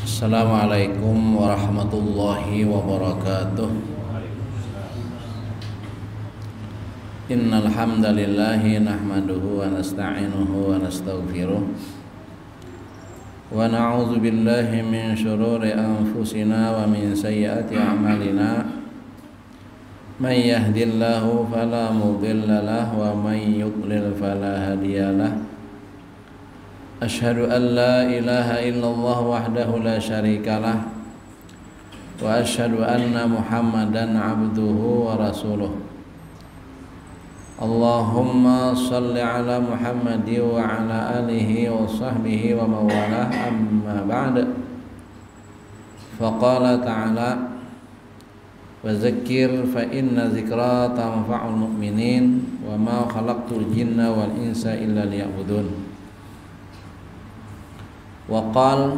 Assalamualaikum warahmatullahi wabarakatuh. Innal hamdalillahi nahmaduhu wa nasta'inuhu wa nastaghfiruh wa na'udzu billahi min shururi anfusina wa min sayyiati a'malina. May yahdihillahu fala mudilla lahu wa may yudlil fala hadiyalah. Asyhadu an la ilaha illallah wahdahu la syarikalah wa asyhadu anna Muhammadan abduhu wa rasuluh. Allahumma salli ala Muhammad wa ala alihi wa sahbihi wa mawalah, amma ba'd. Faqala ta'ala wa zakkir fa inna zikra tanfa'ul mu'minin wa ma khalaqtul jinna wal insa illa liya'budun. Wa qal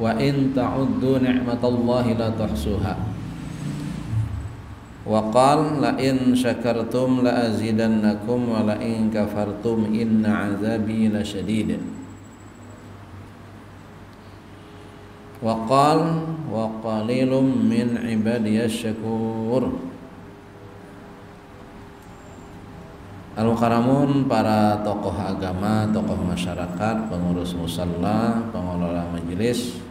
wa in ta'uddu ni'matallahi la tuhsuha wa qal la in syakartum la azidannakum wa la in kafartum inna 'adzabi lasyadid. Wa qal wa qalilum min ibadiyasy syakur. Al-Mukarramun, para tokoh agama, tokoh masyarakat, pengurus musalla, pengelola majelis,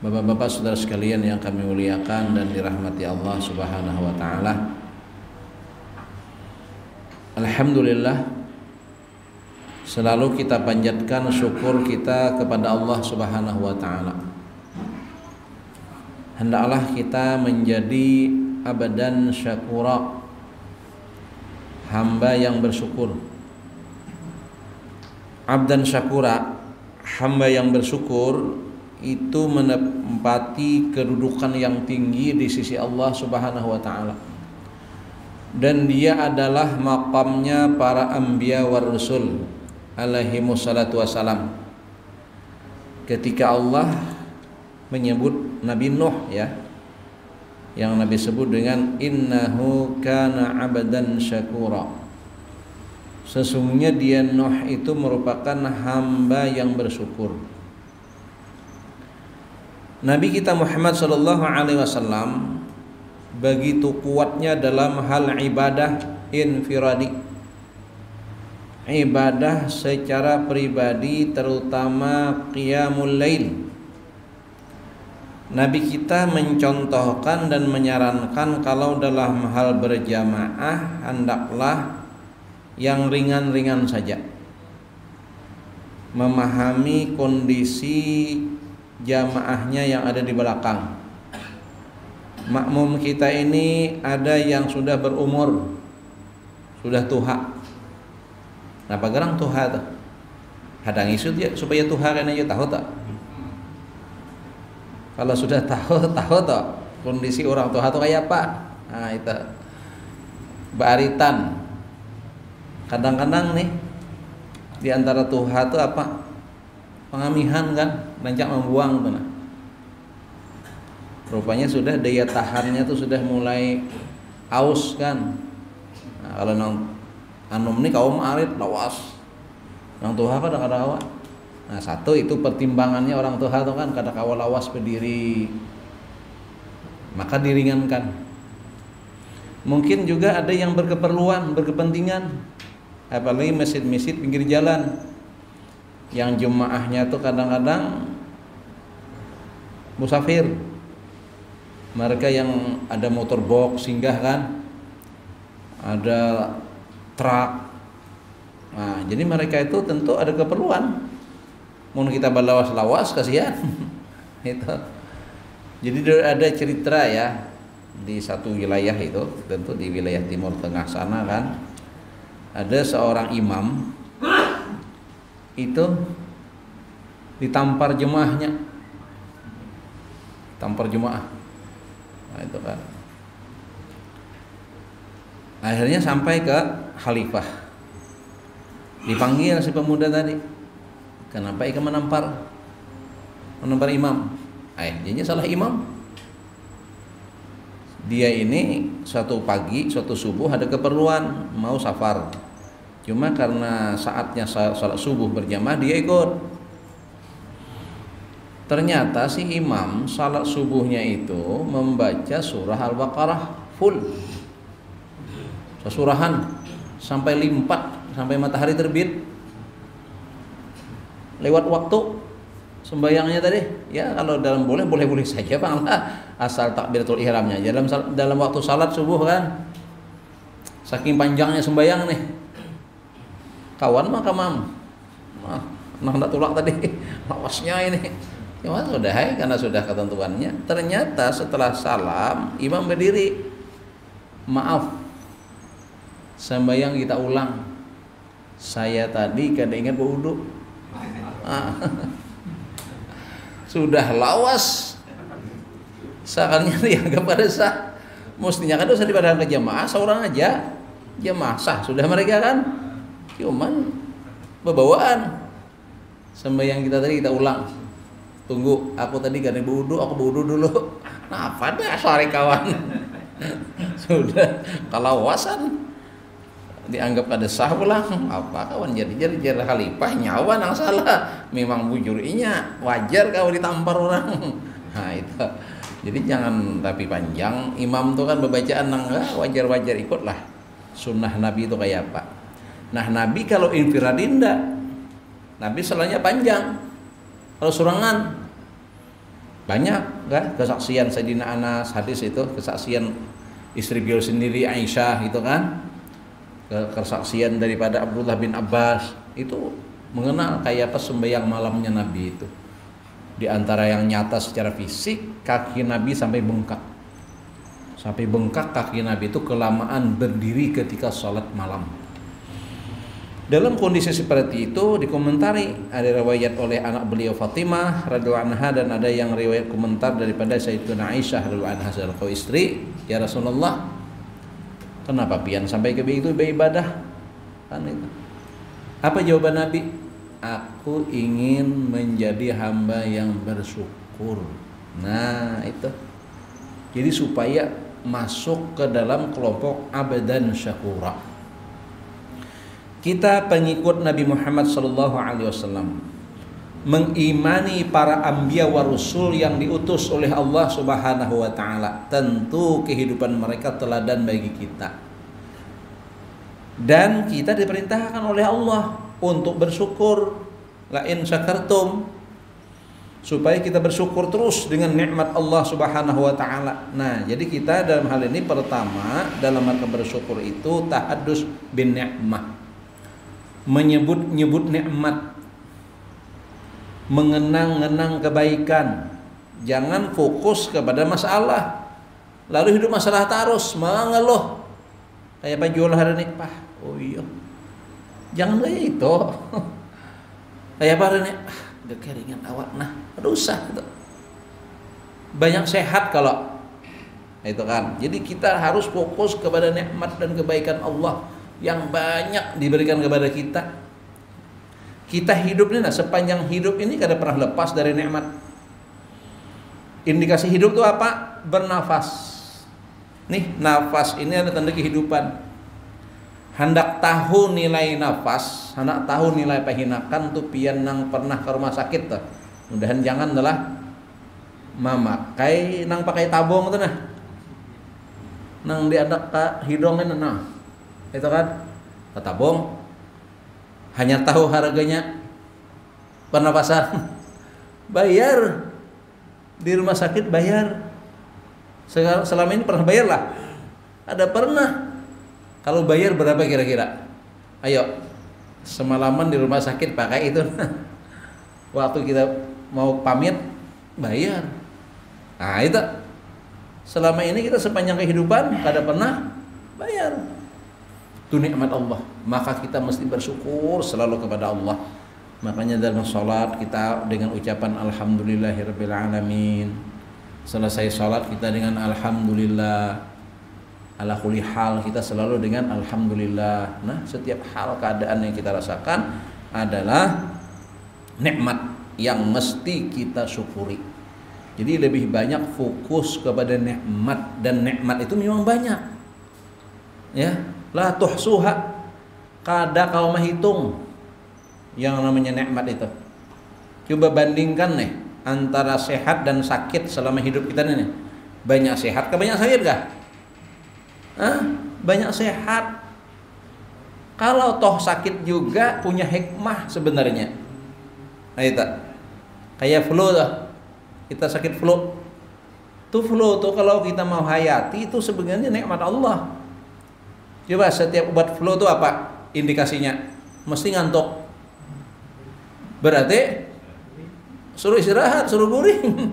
bapak-bapak saudara sekalian yang kami muliakan dan dirahmati Allah Subhanahu wa taala. Alhamdulillah, selalu kita panjatkan syukur kita kepada Allah Subhanahu wa taala. Hendaklah kita menjadi abadan syakura, hamba yang bersyukur. Abdan syakura, hamba yang bersyukur itu menempati kedudukan yang tinggi di sisi Allah Subhanahu wa taala. Dan dia adalah maqamnya para anbiya war rusul alaihi wassalatu wassalam. Ketika Allah menyebut Nabi Nuh, ya, yang Nabi sebut dengan innahu kana abadan syakura. Sesungguhnya dia Nuh itu merupakan hamba yang bersyukur. Nabi kita Muhammad sallallahu alaihi wasallam begitu kuatnya dalam hal ibadah infiradi. Ibadah secara pribadi, terutama qiyamul lail. Nabi kita mencontohkan dan menyarankan kalau dalam hal berjamaah hendaklah yang ringan-ringan saja, memahami kondisi jamaahnya yang ada di belakang. Makmum kita ini ada yang sudah berumur, sudah tuha. Napa gerang tuha tuh? Hadang isu dia supaya tuha kan aja tahu tak? Kalau sudah tahu toh kondisi orang tua itu kayak apa? Nah itu baritan. Kadang-kadang nih di antara tuha itu apa? Pengamihan kan, rancak membuang tuh. Nah. Rupanya sudah daya tahannya tuh sudah mulai aus kan. Nah, kalau nang anum nih kaum alit lawas. Nang tuha kadang-kadang awak. Nah, satu itu pertimbangannya orang tua itu kan kada kawal lawas berdiri, maka diringankan. Mungkin juga ada yang berkeperluan, berkepentingan, apalagi masjid-masjid pinggir jalan yang jemaahnya tuh kadang-kadang musafir, mereka yang ada motor box singgah kan, ada truk. Nah, jadi mereka itu tentu ada keperluan. Mun kita balawas-lawas kasihan. Itu. Jadi ada cerita ya di satu wilayah itu, tentu di wilayah Timur Tengah sana kan. Ada seorang imam itu ditampar jemaahnya. Tampar jemaah. Nah, itu kan. Akhirnya sampai ke khalifah. Dipanggil si pemuda tadi. Kenapa ia menampar imam? Jadinya salah imam. Dia ini suatu pagi, suatu subuh ada keperluan mau safar. Cuma karena saatnya salat subuh berjamaah dia ikut. Ternyata si imam salat subuhnya itu membaca surah Al-Baqarah full, sesurahan sampai limpat sampai matahari terbit. Lewat waktu sembayangnya tadi, ya kalau dalam boleh saja Bang lah, asal takbiratul ihramnya. Dalam waktu salat subuh kan, saking panjangnya sembayang nih, kawan mah kamam, nah hendak tulak tadi, lawasnya ini. Cuma sudah karena sudah ketentuannya. Ternyata setelah salam imam berdiri, maaf, sembayang kita ulang. Saya tadi kada ingat berwudu. Sudah lawas, seakannya dianggap pada sah. Mestinya kan dosa daripada ke jamaah seorang aja, jamaah sah sudah mereka kan. Cuman bebawaan sembayang kita tadi kita ulang. Tunggu, aku tadi gak ada berwudu, aku berwudu dulu. Nah, apa dah sorry kawan. Sudah kalawasan dianggap ada sah pulang. Apa kawan jadi khalifah nyawa nang salah. Memang bujurinya wajar kau ditampar orang. Nah itu. Jadi jangan rapi panjang. Imam tuh kan bacaan nang wajar-wajar ikutlah. Sunnah Nabi itu kayak apa? Nah Nabi kalau infiradin enggak. Nabi salahnya panjang. Kalau surangan banyak kan kesaksian Sayyidina Anas, hadis itu kesaksian istri beliau sendiri Aisyah itu kan, kesaksian daripada Abdullah bin Abbas itu mengenal kayak apa sembahyang malamnya Nabi itu. Di antara yang nyata secara fisik, kaki Nabi sampai bengkak kaki Nabi itu kelamaan berdiri ketika sholat malam. Dalam kondisi seperti itu dikomentari, ada riwayat oleh anak beliau Fatimah radhiyallahu anha dan ada yang riwayat komentar daripada Sayyidatuna Aisyah radhiyallahu anha selaku istri, ya Rasulullah, kenapa pian sampai ke begitu beribadah? Kan itu. Apa jawaban Nabi? Aku ingin menjadi hamba yang bersyukur. Nah, itu. Jadi supaya masuk ke dalam kelompok abadan syakura. Kita pengikut Nabi Muhammad SAW mengimani para anbiya wa rusul yang diutus oleh Allah Subhanahu wa taala. Tentu kehidupan mereka teladan bagi kita. Dan kita diperintahkan oleh Allah untuk bersyukur, la in syakartum, supaya kita bersyukur terus dengan nikmat Allah Subhanahu wa taala. Nah, jadi kita dalam hal ini pertama dalam rangka bersyukur itu tahadus bin ni'mah. Menyebut-nyebut nikmat, mengenang-enang kebaikan. Jangan fokus kepada masalah, lalu hidup masalah terus mengeluh. Kayak Pak Jual hari ini, Pak, oh iya, jangan kayak itu. Kayak apa hari ini, udah keringan awak, nah, rusak itu. Banyak sehat kalau itu kan. Jadi kita harus fokus kepada nikmat dan kebaikan Allah yang banyak diberikan kepada kita. Kita hidup ini, nah sepanjang hidup ini kada pernah lepas dari nikmat. Indikasi hidup itu apa? Bernafas. Nih, nafas ini ada tanda kehidupan. Hendak tahu nilai nafas, hendak tahu nilai pahinakan tuh pian nang pernah ke rumah sakit tuh. Mudahan jangan adalah memakai nang pakai tabung tuh nah. Nang diadak ka hidungnya nah. Itu kan ketabung, hanya tahu harganya pernapasan, bayar di rumah sakit bayar. Selama ini pernah bayar lah, ada pernah. Kalau bayar berapa kira-kira? Ayo, semalaman di rumah sakit pakai itu. Waktu kita mau pamit bayar. Nah itu, selama ini kita sepanjang kehidupan kada pernah bayar. Itu nikmat Allah, maka kita mesti bersyukur selalu kepada Allah. Makanya dalam sholat kita dengan ucapan alhamdulillahirabbil alamin. Selesai sholat kita dengan alhamdulillah. Ala kulli hal kita selalu dengan alhamdulillah. Nah, setiap hal keadaan yang kita rasakan adalah nikmat yang mesti kita syukuri. Jadi lebih banyak fokus kepada nikmat, dan nikmat itu memang banyak. Ya, la tuhsuha, kada kau menghitung yang namanya nikmat itu. Coba bandingkan nih antara sehat dan sakit selama hidup kita nih. Banyak sehat ke banyak sakit kah? Banyak sehat. Kalau toh sakit juga punya hikmah sebenarnya. Nah itu kayak flu tuh. Kita sakit flu. Flu tuh kalau kita mau hayati itu sebenarnya nikmat Allah. Coba setiap obat flu tuh apa indikasinya? Mesti ngantuk. Berarti suruh istirahat, suruh guring.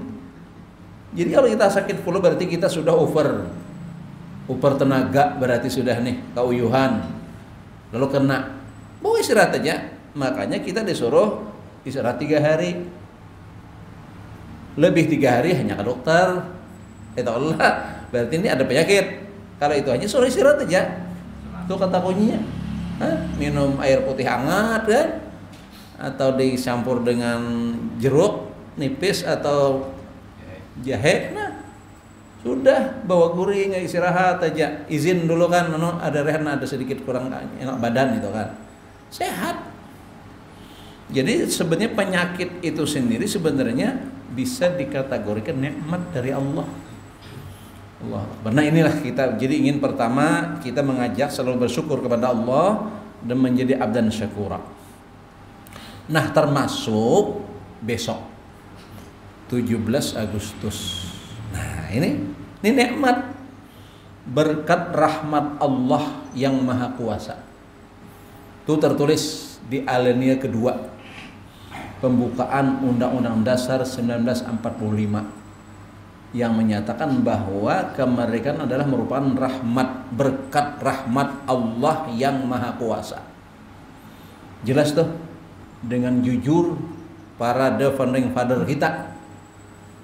Jadi kalau kita sakit flu berarti kita sudah over tenaga, berarti sudah nih keuyuhan. Lalu kena, mau istirahat aja. Makanya kita disuruh istirahat 3 hari. Lebih 3 hari hanya ke dokter. Itu Allah, berarti ini ada penyakit. Kalau itu aja suruh istirahat aja. Itu kata kuncinya. Minum air putih hangat kan? Atau dicampur dengan jeruk nipis atau jahe. Nah, sudah bawa guring istirahat aja. Izin dulu kan, ada rehan, ada sedikit kurang enak badan itu kan. Sehat. Jadi sebenarnya penyakit itu sendiri sebenarnya bisa dikategorikan nikmat dari Allah. Nah inilah kita jadi ingin pertama kita mengajak selalu bersyukur kepada Allah dan menjadi abdan syakura. Nah termasuk besok 17 Agustus. Nah ini nikmat berkat rahmat Allah yang maha kuasa. Itu tertulis di alinea kedua pembukaan Undang-Undang Dasar 1945 yang menyatakan bahwa kemerdekaan adalah merupakan rahmat, berkat rahmat Allah yang maha kuasa. Jelas tuh, dengan jujur para the founding father kita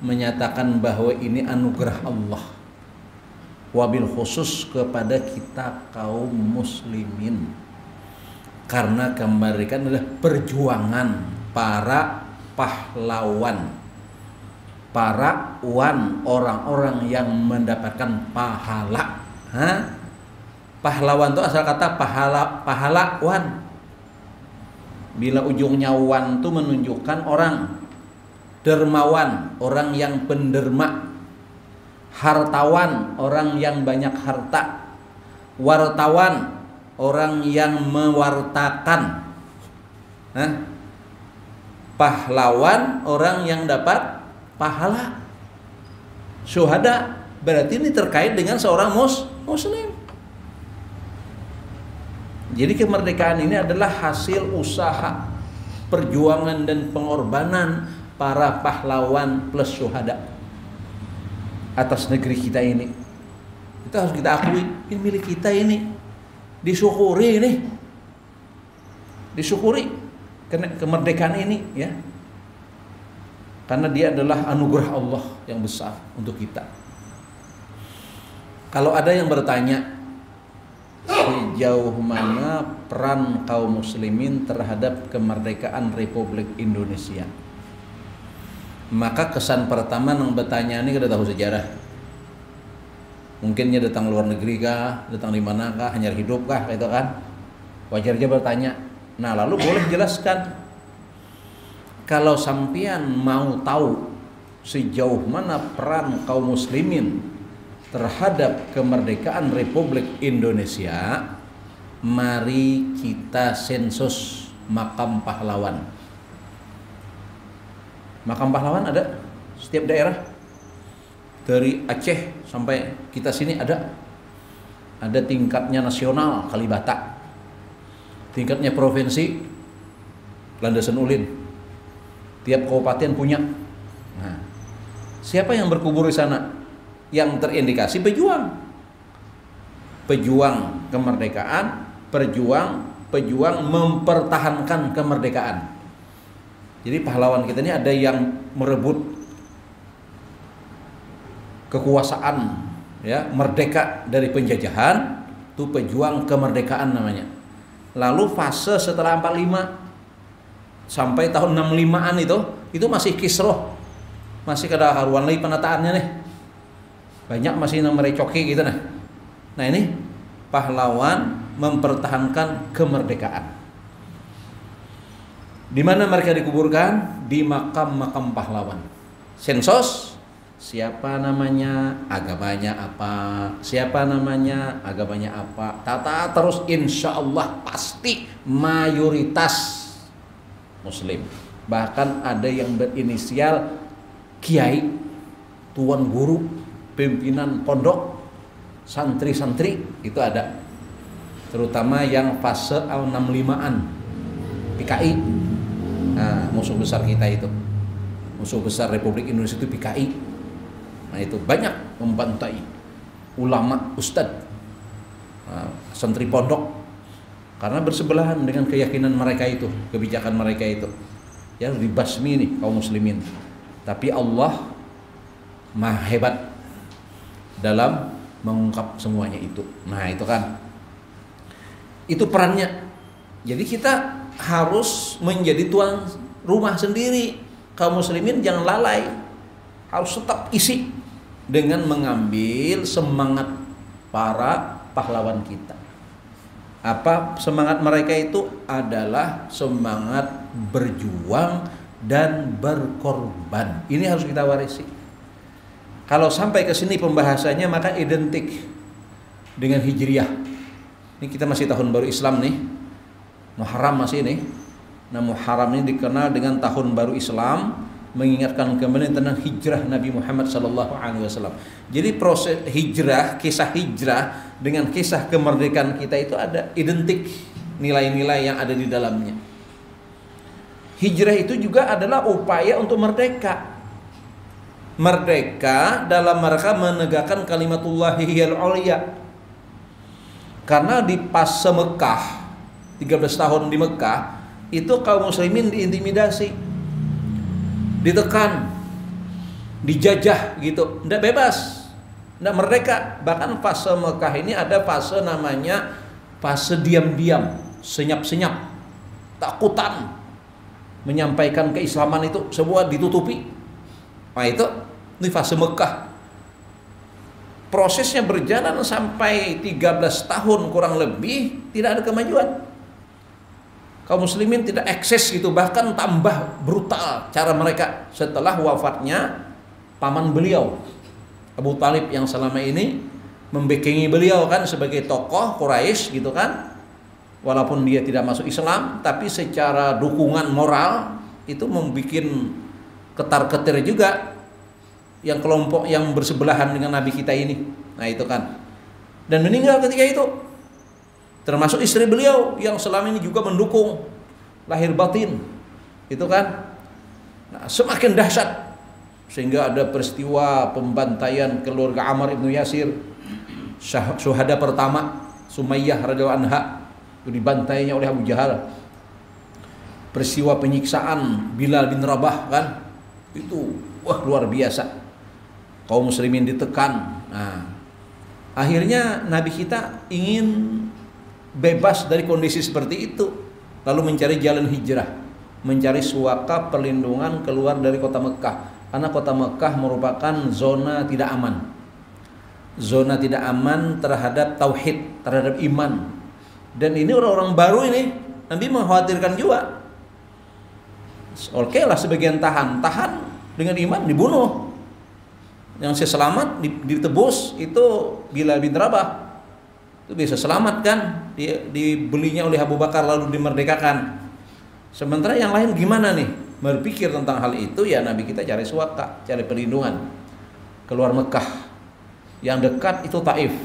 menyatakan bahwa ini anugerah Allah, wabil khusus kepada kita kaum muslimin, karena kemerdekaan adalah perjuangan para pahlawan, para orang-orang yang mendapatkan pahala. Pahlawan itu asal kata pahlawan. Bila ujungnya wan itu menunjukkan orang. Dermawan, orang yang penderma. Hartawan, orang yang banyak harta. Wartawan, orang yang mewartakan. Pahlawan, orang yang dapat pahala. Syuhada berarti ini terkait dengan seorang muslim. Jadi kemerdekaan ini adalah hasil usaha, perjuangan dan pengorbanan para pahlawan plus syuhada atas negeri kita ini. Itu harus kita akui, ini milik kita ini. Disyukuri ini. Disyukuri kemerdekaan ini ya. Karena dia adalah anugerah Allah yang besar untuk kita. Kalau ada yang bertanya, sejauh mana peran kaum muslimin terhadap kemerdekaan Republik Indonesia? Maka kesan pertama yang bertanya ini kita tahu sejarah. Mungkinnya datang luar negeri kah, datang di mana kah, hanya hidup kah, itu kan. Wajar aja bertanya. Nah lalu boleh jelaskan. Kalau sampean mau tahu sejauh mana peran kaum muslimin terhadap kemerdekaan Republik Indonesia, mari kita sensus makam pahlawan. Makam pahlawan ada setiap daerah. Dari Aceh sampai kita sini ada. Ada tingkatnya nasional Kalibata. Tingkatnya provinsi Landasan Ulin. Tiap kabupaten punya. Nah, siapa yang berkubur di sana? Yang terindikasi pejuang kemerdekaan, pejuang mempertahankan kemerdekaan. Jadi pahlawan kita ini ada yang merebut kekuasaan, ya, merdeka dari penjajahan, itu pejuang kemerdekaan namanya. Lalu fase setelah 45 sampai tahun 65-an itu masih kisroh, masih kada karuan lagi penataannya nih, banyak masih yang merecoki gitu nah. Nah ini pahlawan mempertahankan kemerdekaan. Di mana mereka dikuburkan? Di makam-makam pahlawan. Sensus, siapa namanya, agamanya apa, siapa namanya, agamanya apa. Tata terus, insya Allah pasti mayoritas Muslim. Bahkan ada yang berinisial kiai, tuan guru, pimpinan pondok, santri-santri, itu ada. Terutama yang fase al-65an PKI. Nah, musuh besar kita itu, musuh besar Republik Indonesia itu PKI. Nah, itu banyak membantai ulama, ustadz, santri pondok, karena bersebelahan dengan keyakinan mereka itu, kebijakan mereka itu. Ya, dibasmi nih kaum muslimin. Tapi Allah Maha hebat dalam mengungkap semuanya itu. Nah, itu kan, itu perannya. Jadi kita harus menjadi tuan rumah sendiri. Kaum muslimin jangan lalai, harus tetap isi dengan mengambil semangat para pahlawan kita. Apa semangat mereka itu? Adalah semangat berjuang dan berkorban. Ini harus kita warisi. Kalau sampai ke sini pembahasannya, maka identik dengan Hijriah. Ini kita masih tahun baru Islam nih, Muharram masih nih. Nah, Muharram ini dikenal dengan tahun baru Islam, mengingatkan kembali tentang hijrah Nabi Muhammad SAW. Jadi proses hijrah, kisah hijrah dengan kisah kemerdekaan kita itu ada identik nilai-nilai yang ada di dalamnya. Hijrah itu juga adalah upaya untuk merdeka. Merdeka dalam mereka menegakkan kalimatullahi hiyal ulya. Karena di pas Mekah, 13 tahun di Mekah, itu kaum muslimin diintimidasi, ditekan, dijajah gitu, tidak bebas, tidak merdeka. Bahkan fase Mekah ini ada fase namanya fase diam-diam, senyap-senyap, takutan, menyampaikan keislaman itu semua ditutupi. Nah, itu ini fase Mekah. Prosesnya berjalan sampai 13 tahun kurang lebih, tidak ada kemajuan. Kaum muslimin tidak eksis gitu, bahkan tambah brutal cara mereka setelah wafatnya paman beliau Abu Talib, yang selama ini membekengi beliau kan sebagai tokoh Quraisy gitu kan. Walaupun dia tidak masuk Islam, tapi secara dukungan moral itu membuat ketar-ketir juga yang kelompok yang bersebelahan dengan Nabi kita ini. Nah, itu kan. Dan meninggal ketika itu. Termasuk istri beliau yang selama ini juga mendukung lahir batin. Itu kan. Nah, semakin dahsyat sehingga ada peristiwa pembantaian keluarga Ammar ibnu Yasir, syuhada pertama, Sumayyah radhiyallahu anha, itu dibantainya oleh Abu Jahal. Peristiwa penyiksaan Bilal bin Rabah kan, itu wah luar biasa. Kaum muslimin ditekan. Nah, akhirnya Nabi kita ingin bebas dari kondisi seperti itu, lalu mencari jalan hijrah, mencari suaka perlindungan keluar dari kota Mekah, karena kota Mekah merupakan zona tidak aman, zona tidak aman terhadap tauhid, terhadap iman. Dan ini orang-orang baru ini, Nabi mengkhawatirkan juga. Oke lah, sebagian tahan dengan iman dibunuh. Yang saya selamat ditebus itu Bilal bin Rabah, itu bisa selamat kan, dibelinya oleh Abu Bakar lalu dimerdekakan. Sementara yang lain gimana nih berpikir tentang hal itu? Ya, Nabi kita cari suaka, cari perlindungan keluar Mekah. Yang dekat itu Taif.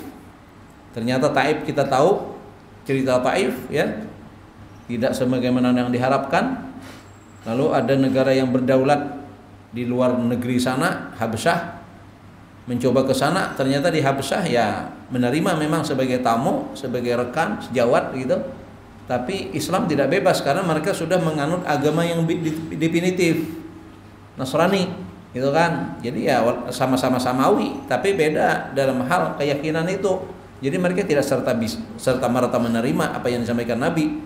Ternyata Taif kita tahu cerita Taif ya, tidak sebagaimana yang diharapkan. Lalu ada negara yang berdaulat di luar negeri sana, Habsyah, mencoba ke sana. Ternyata di Habsyah ya menerima memang sebagai tamu, sebagai rekan sejawat gitu. Tapi Islam tidak bebas karena mereka sudah menganut agama yang definitif, Nasrani gitu kan. Jadi ya sama-sama Samawi, tapi beda dalam hal keyakinan itu. Jadi mereka tidak serta merta menerima apa yang disampaikan Nabi.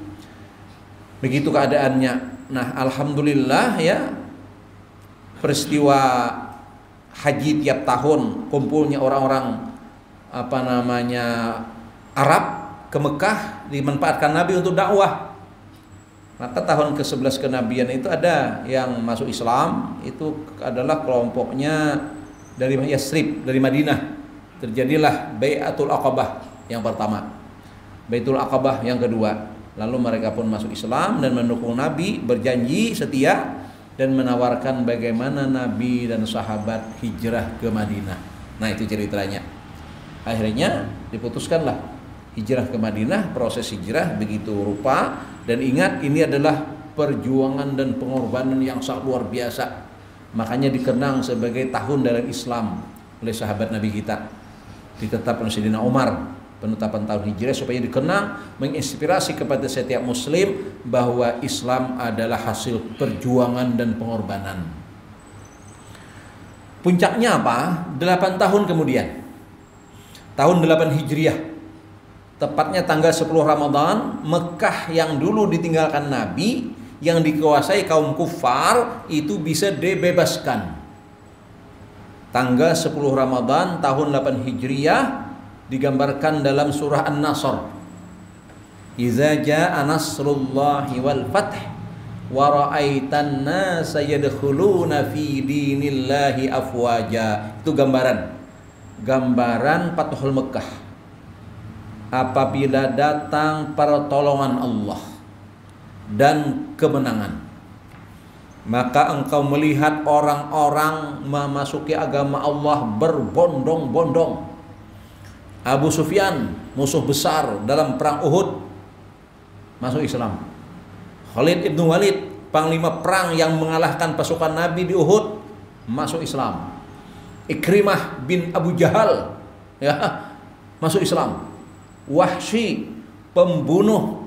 Begitu keadaannya. Nah, alhamdulillah ya, peristiwa haji tiap tahun, kumpulnya orang-orang Arab ke Mekah dimanfaatkan Nabi untuk dakwah. Maka tahun ke-11 kenabian itu ada yang masuk Islam, itu adalah kelompoknya dari Yasrib, dari Madinah. Terjadilah Bai'atul Aqabah yang pertama, Baitul Aqabah yang kedua. Lalu mereka pun masuk Islam dan mendukung Nabi, berjanji setia dan menawarkan bagaimana Nabi dan sahabat hijrah ke Madinah. Nah, itu ceritanya. Akhirnya diputuskanlah hijrah ke Madinah, proses hijrah begitu rupa. Dan ingat, ini adalah perjuangan dan pengorbanan yang sangat luar biasa. Makanya dikenang sebagai tahun dalam Islam oleh sahabat Nabi kita. Ditetapkan Sayyidina Umar penetapan tahun hijrah supaya dikenang, menginspirasi kepada setiap muslim bahwa Islam adalah hasil perjuangan dan pengorbanan. Puncaknya apa? 8 tahun kemudian, tahun 8 Hijriah, tepatnya tanggal 10 Ramadan, Mekah yang dulu ditinggalkan Nabi, yang dikuasai kaum kufar, itu bisa dibebaskan. Tanggal 10 Ramadan tahun 8 Hijriah digambarkan dalam surah An-Nasr. Iza jaa nasrullahi wal fath wa ra'aitan nasa yadkhuluna fi dinillahi afwaja. Itu gambaran Fathul Mekah. Apabila datang pertolongan Allah dan kemenangan, maka engkau melihat orang-orang memasuki agama Allah berbondong-bondong. Abu Sufyan, musuh besar dalam perang Uhud, masuk Islam. Khalid ibn Walid, panglima perang yang mengalahkan pasukan Nabi di Uhud, masuk Islam. Ikrimah bin Abu Jahal, ya, masuk Islam. Wahsy, pembunuh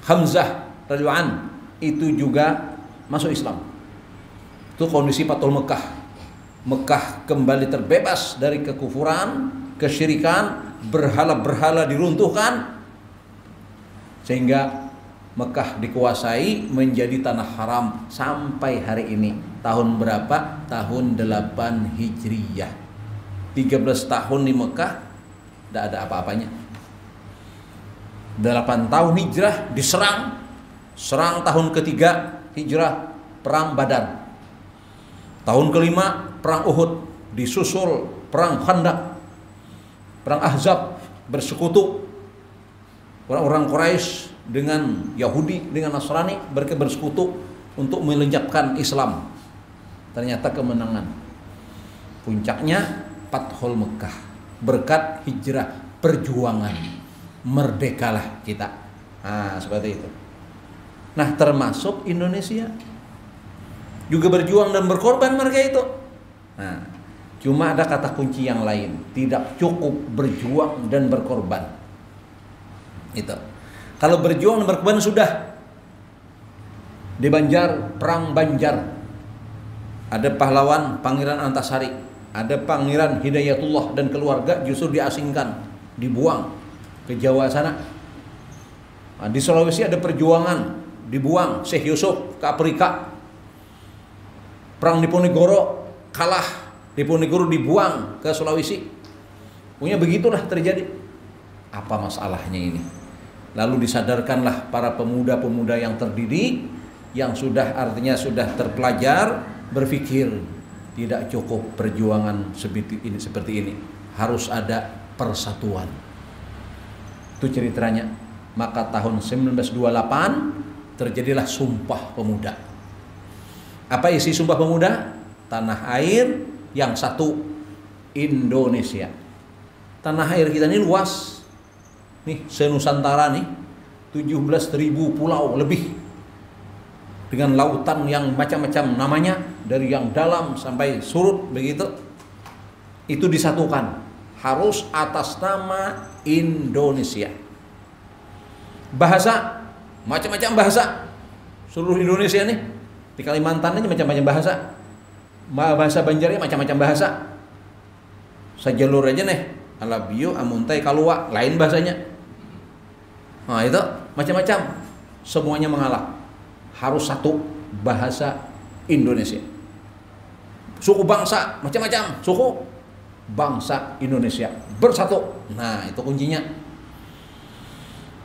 Hamzah radhiyallahu an, itu juga masuk Islam. Itu kondisi Fathul Mekah. Mekah kembali terbebas dari kekufuran, kesyirikan, berhala-berhala diruntuhkan, sehingga Mekah dikuasai menjadi tanah haram sampai hari ini. Tahun berapa? Tahun 8 Hijriyah. 13 tahun di Mekah tidak ada apa-apanya. 8 tahun hijrah diserang. Serang tahun ketiga hijrah, perang Badar. Tahun kelima perang Uhud, disusul perang Khandaq, perang Ahzab, bersekutu orang-orang Quraisy dengan Yahudi, dengan Nasrani, mereka bersekutu untuk melenyapkan Islam. Ternyata kemenangan. Puncaknya Fathul Mekah, berkat hijrah, perjuangan, merdekalah kita. Nah, seperti itu. Nah, termasuk Indonesia juga berjuang dan berkorban mereka itu. Nah, cuma ada kata kunci yang lain, tidak cukup berjuang dan berkorban. Itu. Kalau berjuang dan berkorban sudah. Di Banjar, perang Banjar, ada pahlawan Pangeran Antasari, ada Pangeran Hidayatullah dan keluarga justru diasingkan, dibuang ke Jawa sana. Nah, di Sulawesi ada perjuangan, dibuang Syekh Yusuf ke Afrika. Perang Diponegoro kalah, Diponegoro dibuang ke Sulawesi. Punya begitulah terjadi. Apa masalahnya ini? Lalu disadarkanlah para pemuda-pemuda yang terdidik, yang sudah artinya sudah terpelajar, berpikir tidak cukup perjuangan seperti ini. Harus ada persatuan. Itu ceritanya. Maka tahun 1928 terjadilah Sumpah Pemuda. Apa isi Sumpah Pemuda? Tanah air yang satu, Indonesia. Tanah air kita ini luas. Nih, se-Nusantara nih 17.000 pulau lebih. Dengan lautan yang macam-macam namanya, dari yang dalam sampai surut begitu. Itu disatukan. Harus atas nama Indonesia. Bahasa, macam-macam bahasa. Seluruh Indonesia nih, di Kalimantan ini macam-macam bahasa. Bahasa Banjarnya macam-macam bahasa. Sajalur aja nih, Alabio, Amuntai, Kalua, lain bahasanya. Nah itu macam-macam. Semuanya mengalah. Harus satu bahasa Indonesia. Suku bangsa macam-macam. Suku bangsa Indonesia bersatu. Nah itu kuncinya.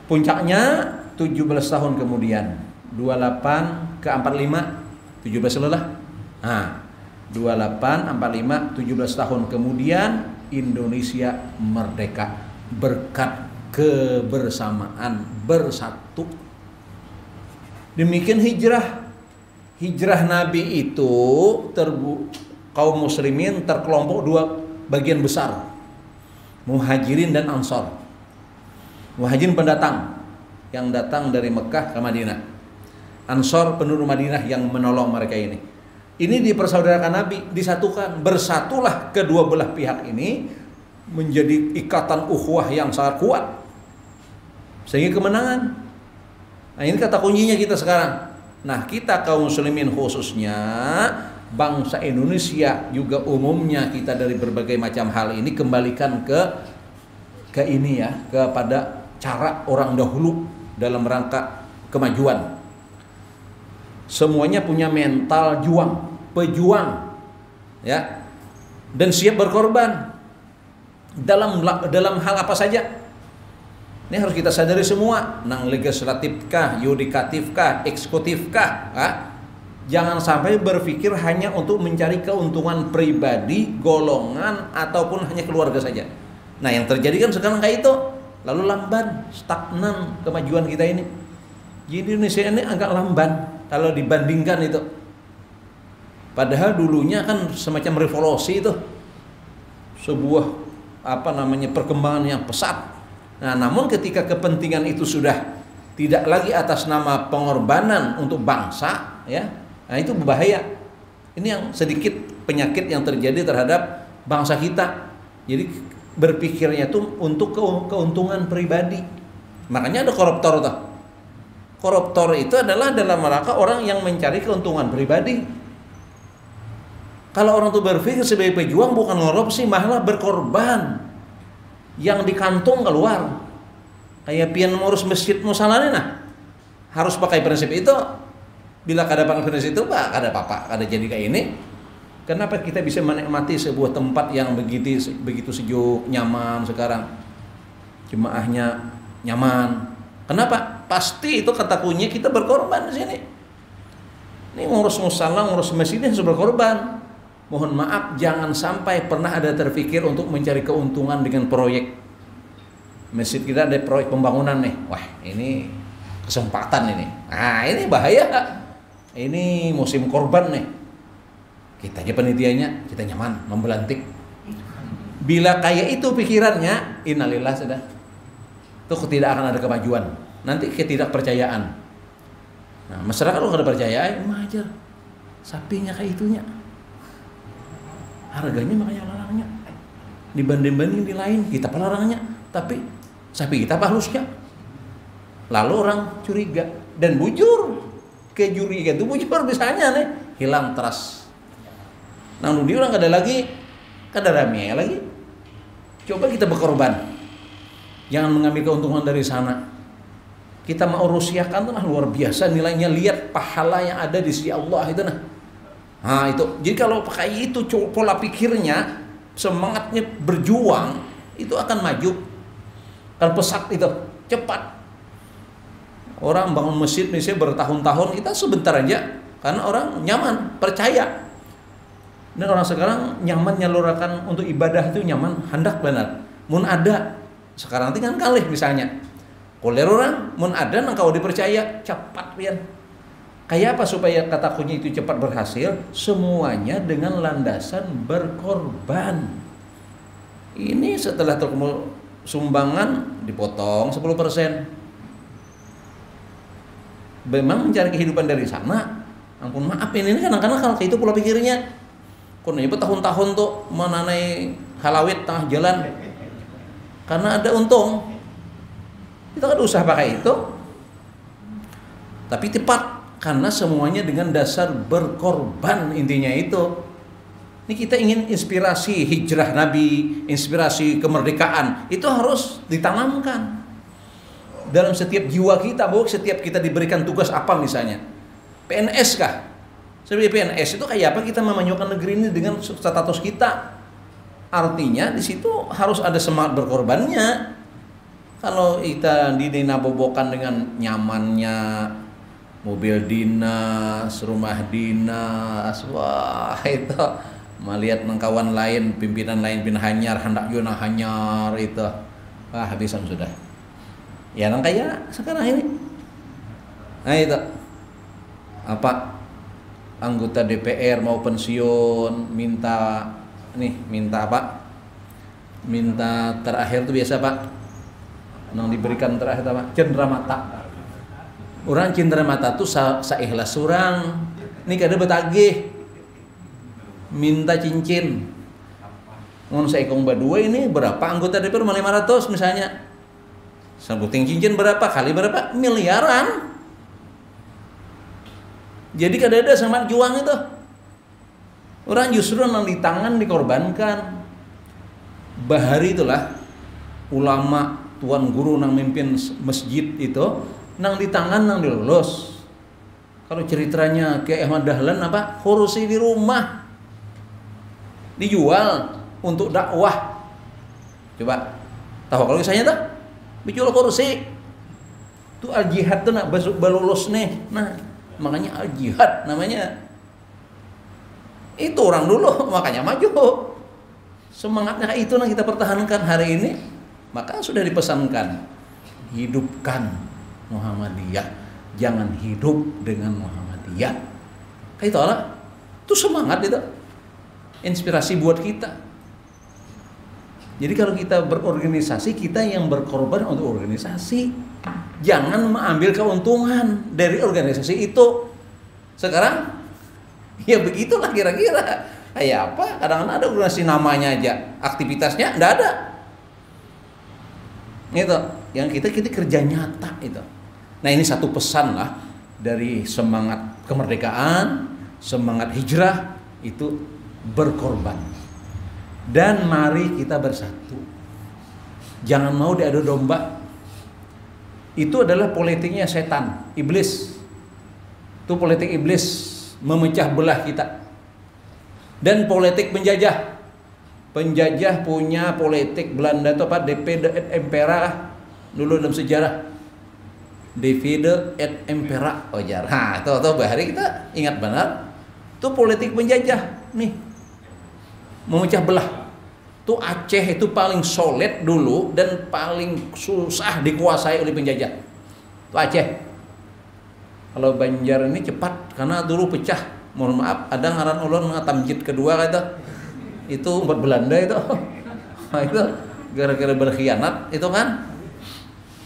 Puncaknya 17 tahun kemudian, 28 ke 45, 17 lah. Nah, 28, 45, 17 tahun kemudian Indonesia merdeka berkat kebersamaan, bersatu. Demikian hijrah. Hijrah Nabi itu kaum muslimin terkelompok dua bagian besar, muhajirin dan ansor. Muhajirin pendatang yang datang dari Mekah ke Madinah, ansor penduduk Madinah yang menolong mereka ini. Ini dipersaudarakan Nabi, disatukan, bersatulah kedua belah pihak ini menjadi ikatan ukhuwah yang sangat kuat sehingga kemenangan. Nah, ini kata kuncinya kita sekarang. Nah, kita kaum muslimin khususnya, bangsa Indonesia juga umumnya, kita dari berbagai macam hal ini kembalikan ke ini ya, kepada cara orang dahulu dalam rangka kemajuan. Semuanya punya mental pejuang ya, dan siap berkorban dalam hal apa saja. Ini harus kita sadari semua, nang legislatifkah, yudikatifkah, eksekutifkah, jangan sampai berpikir hanya untuk mencari keuntungan pribadi, golongan, ataupun hanya keluarga saja. Nah, yang terjadi kan sekarang kayak itu, lalu lamban, stagnan kemajuan kita ini. Jadi Indonesia ini agak lamban kalau dibandingkan itu. Padahal dulunya kan semacam revolusi itu, sebuah perkembangan yang pesat. Nah, namun ketika kepentingan itu sudah tidak lagi atas nama pengorbanan untuk bangsa, ya, nah itu berbahaya. Ini yang sedikit penyakit yang terjadi terhadap bangsa kita. Jadi berpikirnya itu untuk keuntungan pribadi. Makanya ada koruptor tuh. Koruptor itu adalah dalam rangka orang yang mencari keuntungan pribadi. Kalau orang itu berpikir sebagai pejuang bukan korupsi, malah berkorban. Yang di kantong keluar, kayak pian ngurus masjid musalane, nah harus pakai prinsip itu. Bila kada pakai prinsip itu, pak kada apa-apa, kada jadi kayak ini. Kenapa kita bisa menikmati sebuah tempat yang begitu sejuk, nyaman sekarang, jemaahnya nyaman? Kenapa? Pasti itu kata kuncinya kita berkorban di sini. Ini ngurus musala, ngurus masjid harus berkorban. Mohon maaf, jangan sampai pernah ada terpikir untuk mencari keuntungan dengan proyek. Masjid kita ada proyek pembangunan nih. Wah, ini kesempatan ini. Nah, ini bahaya. Ini musim korban nih. Kita aja penitianya, kita nyaman, membelantik. Bila kayak itu pikirannya, innalillah sudah. Itu tidak akan ada kemajuan. Nanti ketidakpercayaan. Nah, masyarakat kalau ada percaya, wajar. Sapinya kayak itunya. Harganya makanya larangnya, dibanding-banding di lain kita pelarangnya, tapi sapi kita halusnya. Lalu orang curiga dan bujur, kecurigaan itu bujur misalnya nih hilang trust. Nah, dia orang ada lagi, kada rame lagi. Coba kita berkorban, jangan mengambil keuntungan dari sana. Kita mau rusiakan tuh luar biasa nilainya, lihat pahala yang ada di sisi Allah itu nah. Nah itu, jadi kalau pakai itu pola pikirnya, semangatnya berjuang, itu akan maju. Kan pesat itu, cepat. Orang bangun masjid misalnya bertahun-tahun, kita sebentar aja, karena orang nyaman, percaya. Dan orang sekarang nyaman nyalurakan untuk ibadah itu nyaman, hendak benar. Mun ada, sekarang tinggal kalih misalnya. Kuliah orang, mun ada nang kau dipercaya, cepat pian. Kayak apa supaya kata kunci itu cepat berhasil? Semuanya dengan landasan berkorban. Ini setelah terkumpul sumbangan dipotong 10%. Memang mencari kehidupan dari sana. Ampun maaf ini kadang-kadang kalau kayak itu pola pikirnya. Kononnya bertahun-tahun tuh menanai halawit tengah jalan. Karena ada untung. Kita kan usaha pakai itu. Tapi tepat. Karena semuanya dengan dasar berkorban, intinya itu. Ini kita ingin inspirasi hijrah Nabi, inspirasi kemerdekaan, itu harus ditanamkan dalam setiap jiwa kita. Bahwa setiap kita diberikan tugas apa misalnya, PNS kah? Sebagai PNS itu kayak apa kita memajukan negeri ini dengan status kita? Artinya di situ harus ada semangat berkorbannya. Kalau kita dinabobokan dengan nyamannya mobil dinas, rumah dinas, wah itu melihat kawan lain, pimpinan lain bin hanyar, hendak yuna hanyar itu, wah habisan sudah. Ya nang kayak sekarang ini. Nah itu apa anggota DPR mau pensiun minta apa? Minta terakhir tuh biasa Pak. Nang diberikan terakhir apa? Cendera mata. Orang cendera mata tuh saikhlas surang. Ini kada betagih. Minta cincin. Ngon saikong badua ini berapa anggota DPR 500 misalnya. Sebuting cincin berapa kali berapa? Miliaran. Jadi kada ada semangat juang itu. Orang justru nang di tangan dikorbankan. Bahari itulah ulama tuan guru nang mimpin masjid itu nang di tangan nang dilulus. Kalau ceritanya kayak Ahmad Dahlan apa kursi di rumah dijual untuk dakwah. Coba tahu kalau misalnya tuh dijual kursi itu al jihad tuh nak balulus nih. Nah makanya al jihad namanya itu orang dulu makanya maju. Semangatnya itu yang kita pertahankan hari ini, maka sudah dipesankan hidupkan Muhammadiyah, jangan hidup dengan Muhammadiyah. Kayak itu lah, itu semangat itu, inspirasi buat kita. Jadi kalau kita berorganisasi, kita yang berkorban untuk organisasi, jangan mengambil keuntungan dari organisasi itu. Sekarang, ya begitulah kira-kira. Kayak apa? Kadang-kadang ada organisasi namanya aja, aktivitasnya enggak ada. Itu yang kita kerja nyata itu. Nah ini satu pesan lah dari semangat kemerdekaan, semangat hijrah itu berkorban. Dan mari kita bersatu. Jangan mau diadu domba. Itu adalah politiknya setan, iblis. Itu politik iblis memecah belah kita. Dan politik penjajah. Penjajah punya politik Belanda itu apa? Divide et impera dulu dalam sejarah. Divide et impera. Oh jarang. Nah, itu bahari kita ingat benar. Itu politik penjajah nih. Memecah belah. Itu Aceh itu paling solid dulu dan paling susah dikuasai oleh penjajah. Itu Aceh. Kalau Banjar ini cepat karena dulu pecah. Mohon maaf, ada ngaran ulun tamjid kedua kata itu umat Belanda itu. Itu gara-gara berkhianat itu kan.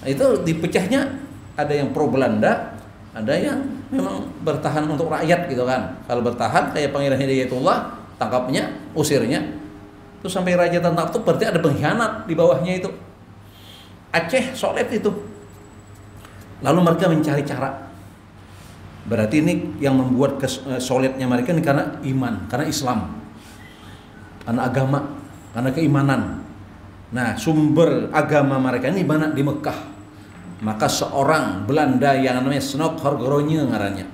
Itu dipecahnya ada yang pro Belanda, ada yang memang bertahan untuk rakyat gitu kan. Kalau bertahan kayak Pangeran Hidayatullah, tangkapnya, usirnya. Terus sampai raja tentara itu berarti ada pengkhianat di bawahnya itu. Aceh solid itu. Lalu mereka mencari cara. Berarti ini yang membuat solidnya mereka ini karena iman, karena Islam, karena agama, karena keimanan. Nah sumber agama mereka ini mana di Mekah. Maka seorang Belanda yang namanya Snok Horgoronye ngarannya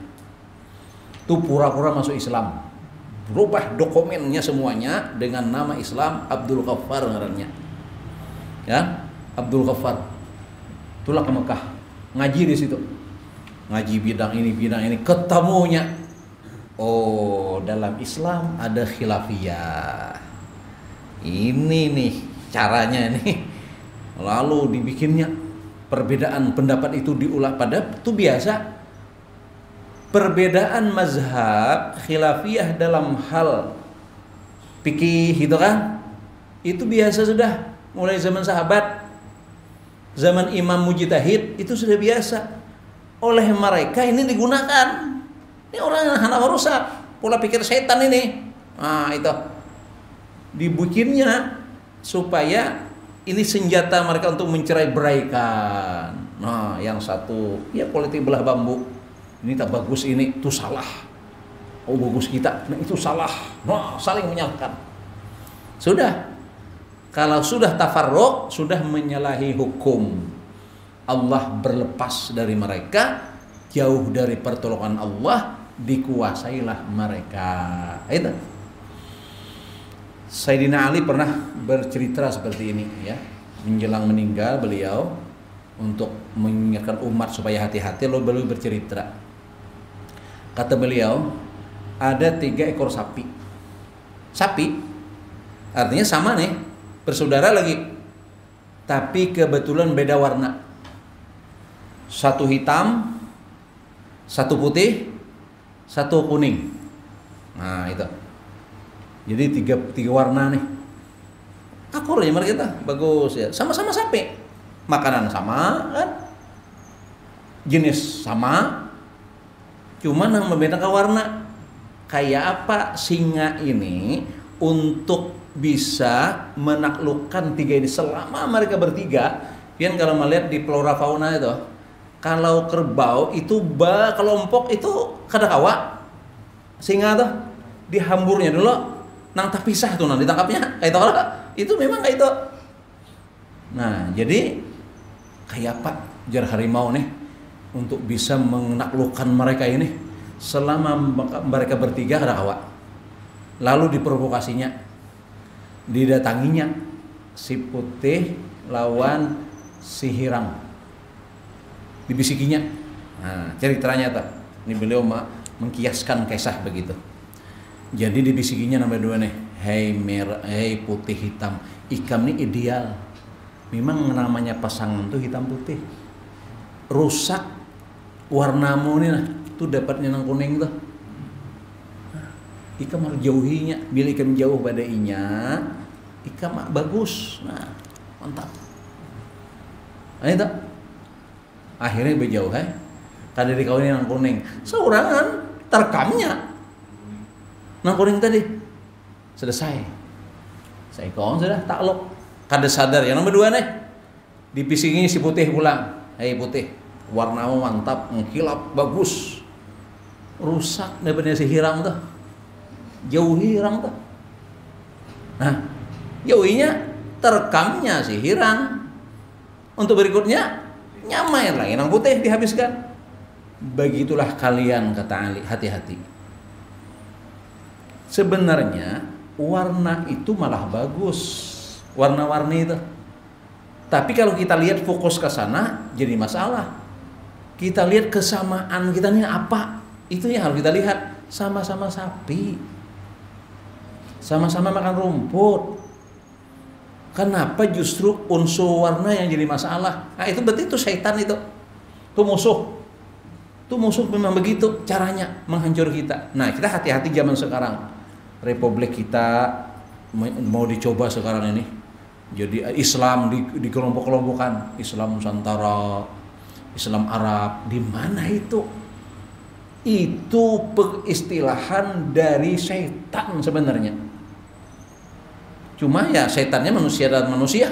itu pura-pura masuk Islam, berubah dokumennya semuanya dengan nama Islam, Abdul Ghaffar ngarannya. Ya, Abdul Ghaffar. Itulah ke Mekah, ngaji di situ. Ngaji bidang ini ketemunya oh dalam Islam ada khilafiyah ini nih caranya nih lalu dibikinnya perbedaan pendapat itu diulah pada itu biasa perbedaan mazhab khilafiyah dalam hal fikih gitu kan itu biasa sudah mulai zaman sahabat zaman Imam Mujtahid itu sudah biasa oleh mereka ini digunakan. Ini orang yang hendak merusak pola pikir setan ini. Nah, itu dibikinnya supaya ini senjata mereka untuk mencerai-beraikan. Nah, yang satu ya politik belah bambu. Ini tak bagus ini, itu salah. Oh, bagus kita. Nah, itu salah. Nah, saling menyalahkan. Sudah. Kalau sudah tafarruq, sudah menyalahi hukum. Allah berlepas dari mereka, jauh dari pertolongan Allah, dikuasailah mereka. Itu. Sayyidina Ali pernah bercerita seperti ini ya. Menjelang meninggal beliau, untuk mengingatkan umat supaya hati-hati, lalu beliau bercerita. Kata beliau, ada 3 ekor sapi. Sapi artinya sama nih, bersaudara lagi, tapi kebetulan beda warna. Satu hitam, satu putih, satu kuning. Nah itu. Jadi tiga warna nih. Akurnya mereka bagus ya. Sama-sama sapi. Makanan sama kan? Jenis sama. Cuman yang membedakan warna. Kayak apa singa ini untuk bisa menaklukkan 3 ini selama mereka bertiga. Pian kalau melihat di flora fauna itu, kalau kerbau itu kelompok itu kada kawa, singa tuh dihamburnya dulu, nang terpisah tuh nanti ditangkapnya kayak itu memang kayak itu. Nah jadi kayak apa jar harimau nih untuk bisa menaklukkan mereka ini selama mereka bertiga kada kawa. Lalu diprovokasinya, didatanginya si putih lawan si hirang, dibisikinya. Nah ceritanya tuh ini beliau mengkiaskan kisah begitu. Jadi dibisikinya nomor 2 nih, hei putih hitam, ikam nih ideal. Memang namanya pasangan tuh hitam putih. Rusak warnamu nih nah, tuh dapatnya nang kuning tuh. Ikam harus jauhinya. Bila ikam jauh pada inya, ikam bagus. Nah, mantap. Nah itu. Akhirnya berjauh kada dikawinin nang kuning. Seorangan terkamnya nang kuning tadi. Selesai. Saya kawan sudah takluk. Kada sadar yang nomor 2 nih. Dipisingi si putih pulang. Hei putih, warnamu mantap, mengkilap, bagus. Rusak daripada si hirang tuh. Jauhi hirang tuh. Nah, jauhinya terkamnya si hirang. Untuk berikutnya nyamai lagi nang putih dihabiskan. Begitulah kalian kata Ali, hati-hati. Sebenarnya warna itu malah bagus, warna-warni itu. Tapi kalau kita lihat fokus ke sana jadi masalah. Kita lihat kesamaan kita ini apa? Itu yang harus kita lihat. Sama-sama sapi. Sama-sama makan rumput. Kenapa justru unsur warna yang jadi masalah? Nah itu berarti itu syaitan itu. Itu musuh. Itu musuh memang begitu caranya menghancur kita. Nah kita hati-hati zaman sekarang. Republik kita mau dicoba sekarang ini. Jadi Islam di kelompok-kelompokan. Islam Nusantara, Islam Arab. Di mana itu? Itu peristilahan dari syaitan sebenarnya. Cuma ya setannya manusia dan manusia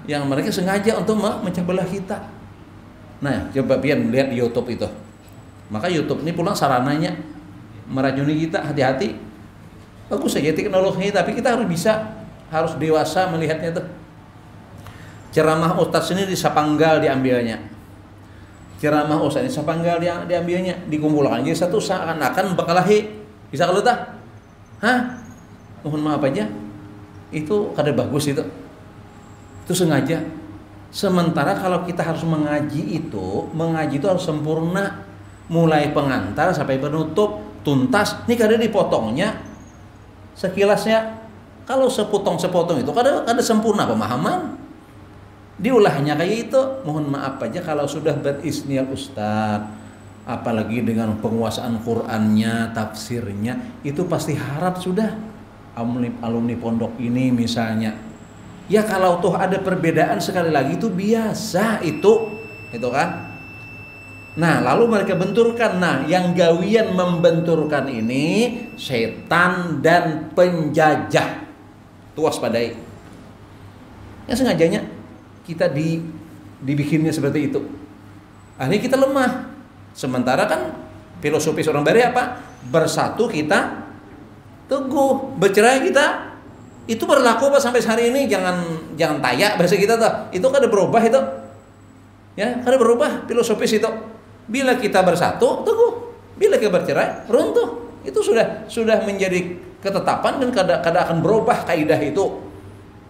yang mereka sengaja untuk memecah belah kita. Nah, coba pian lihat di YouTube itu. Maka YouTube ini pulang sarananya meracuni kita, hati-hati. Bagus saja teknologi, tapi kita harus dewasa melihatnya tuh. Ceramah ustaz ini di Sapanggal diambilnya. Ceramah ustaz di Sapanggal diambilnya, dikumpulkan. Jadi satu seakan-akan bakalahi. Bisa kalau tak? Hah? Mohon maaf aja. Itu kada bagus itu sengaja. Sementara kalau kita harus mengaji itu harus sempurna, mulai pengantar sampai penutup tuntas. Ini kada dipotongnya sekilasnya. Kalau sepotong-sepotong itu kada sempurna pemahaman. Diulahnya kayak itu. Mohon maaf aja kalau sudah berisnial ustaz, apalagi dengan penguasaan Qur'annya, tafsirnya, itu pasti harap sudah alumni pondok ini misalnya. Ya kalau tuh ada perbedaan sekali lagi itu biasa itu kan. Nah lalu mereka benturkan. Nah yang gawian membenturkan ini setan dan penjajah. Tuh waspadai. Yang sengajanya kita dibikinnya seperti itu. Akhirnya kita lemah. Sementara kan filosofis orang Barat apa? Bersatu kita teguh, bercerai kita itu berlaku apa sampai hari ini. Jangan tayak bahasa kita tuh. Itu kan ada berubah itu. Ya, kan ada berubah filosofis itu. Bila kita bersatu, teguh. Bila kita bercerai, runtuh. Itu sudah menjadi ketetapan dan kada akan berubah kaidah itu.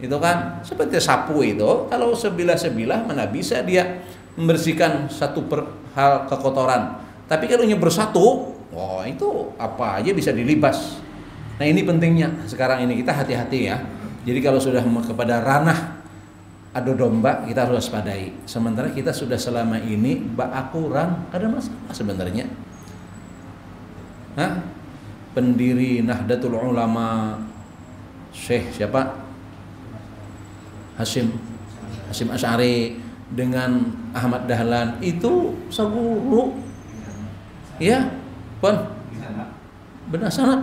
Itu kan seperti sapu itu, kalau sebilah-sebilah mana bisa dia membersihkan satu hal kekotoran. Tapi kalau hanya bersatu, wah itu apa aja bisa dilibas. Nah ini pentingnya sekarang ini kita hati-hati ya. Jadi kalau sudah kepada ranah adu domba kita harus waspadai. Sementara kita sudah selama ini kurang ada masalah sebenarnya. Hah? Pendiri Nahdlatul Ulama Syekh siapa? Hasyim Asy'ari dengan Ahmad Dahlan itu saguru. Ya, pun benar sangat.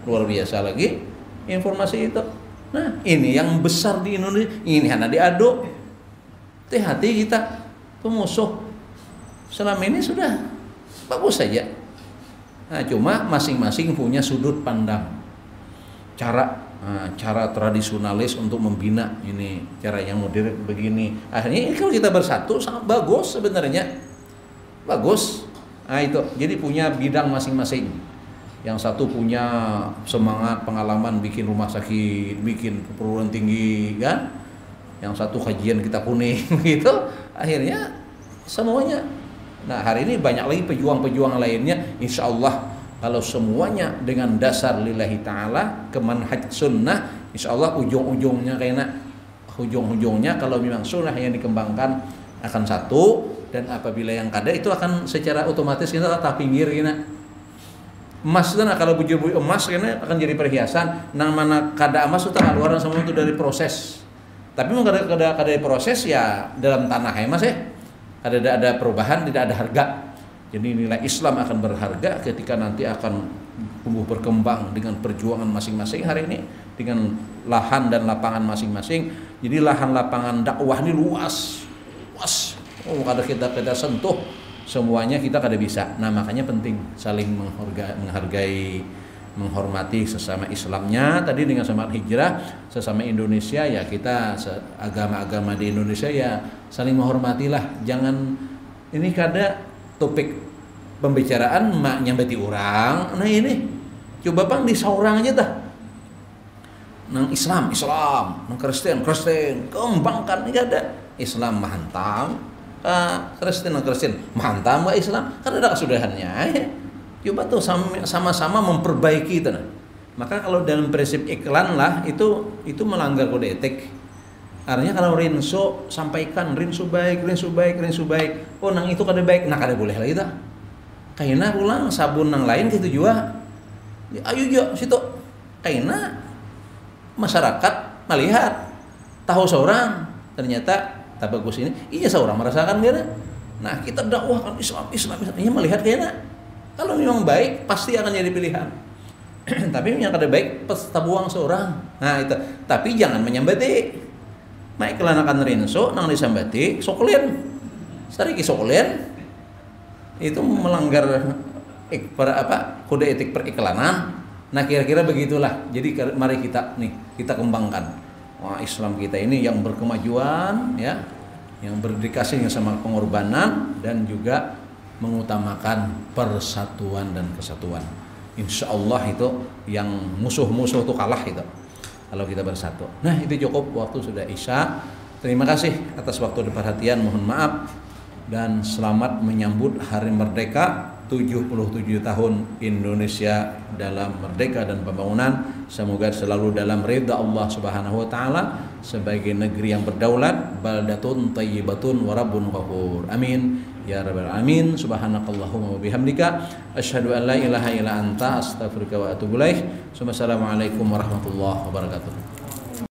Luar biasa lagi informasi itu. Nah, ini yang besar di Indonesia. Ini hanya diaduk. Hati-hati kita pemusuh. Selama ini sudah bagus saja. Nah, cuma masing-masing punya sudut pandang. Cara tradisionalis untuk membina ini, cara yang modern begini. Akhirnya ini kalau kita bersatu sangat bagus sebenarnya. Bagus. Nah, itu. Jadi punya bidang masing-masing. Yang satu punya semangat pengalaman bikin rumah sakit, bikin perguruan tinggi kan. Yang satu kajian kita kuning gitu. Akhirnya semuanya. Nah, hari ini banyak lagi pejuang-pejuang lainnya. Insya Allah kalau semuanya dengan dasar lillahi ta'ala ke manhaj sunnah, insya Allah ujung-ujungnya kalau memang sunnah yang dikembangkan akan satu. Dan apabila yang kada itu akan secara otomatis kita tak pinggir gini. Emas itu kalau bujur emas ini akan jadi perhiasan. Nang mana kada emas itu keluar semua itu dari proses. Tapi memang kada proses ya dalam tanah ya mas ya. Ada perubahan, tidak ada harga. Jadi nilai Islam akan berharga ketika nanti akan tumbuh berkembang dengan perjuangan masing-masing hari ini, dengan lahan dan lapangan masing-masing. Jadi lahan lapangan dakwah ini luas. Kada kita sentuh semuanya kita kada bisa. Nah makanya penting saling menghargai, menghormati sesama Islamnya. Tadi dengan semangat hijrah, sesama Indonesia ya kita agama-agama di Indonesia ya saling menghormatilah. Jangan ini kada topik pembicaraan mak nyambati orang. Nah ini coba bang di saurang aja dah. Nang Islam, nang Kristen, kembangkan ini ada Islam mahantam, Kristen mahantam gak Islam kan ada kesudahannya. Coba tuh sama-sama memperbaiki itu. Nah. Maka kalau dalam prinsip iklan lah itu melanggar kode etik. Artinya kalau rinso sampaikan rinso baik. Oh nang itu kada baik, nah kada boleh lagi tak. Kaina pulang sabun nang lain gitu juga. Ayo jo situ. Kaina masyarakat melihat tahu seorang ternyata tak bagus ini. Iya seorang merasakan dia. Nah kita dakwahkan Islam. Iya melihat kaina. Kalau memang baik pasti akan jadi pilihan. Tapi yang kada baik pasti buang seorang. Nah itu. Tapi jangan menyambati. Maik kelanakan rinso nang disambati soklin. Sariki soklin itu melanggar kode etik periklanan. Nah kira-kira begitulah. Jadi mari kita kembangkan. Wah Islam kita ini yang berkemajuan ya, yang berdedikasi sama pengorbanan dan juga mengutamakan persatuan dan kesatuan. Insya Allah itu yang musuh-musuh itu kalah itu kalau kita bersatu. Nah itu cukup, waktu sudah Isya. Terima kasih atas waktu dan perhatian, mohon maaf. Dan selamat menyambut Hari Merdeka 77 tahun Indonesia dalam merdeka dan pembangunan. Semoga selalu dalam ridha Allah Subhanahu wa taala sebagai negeri yang berdaulat, baldatun thayyibatun wa rabbun ghafur. Amin ya rabbal alamin. Subhanakallahumma wa bihamdika asyhadu an la ilaha illa anta astaghfiruka wa atubu ilaik. Wassalamualaikum warahmatullahi wabarakatuh.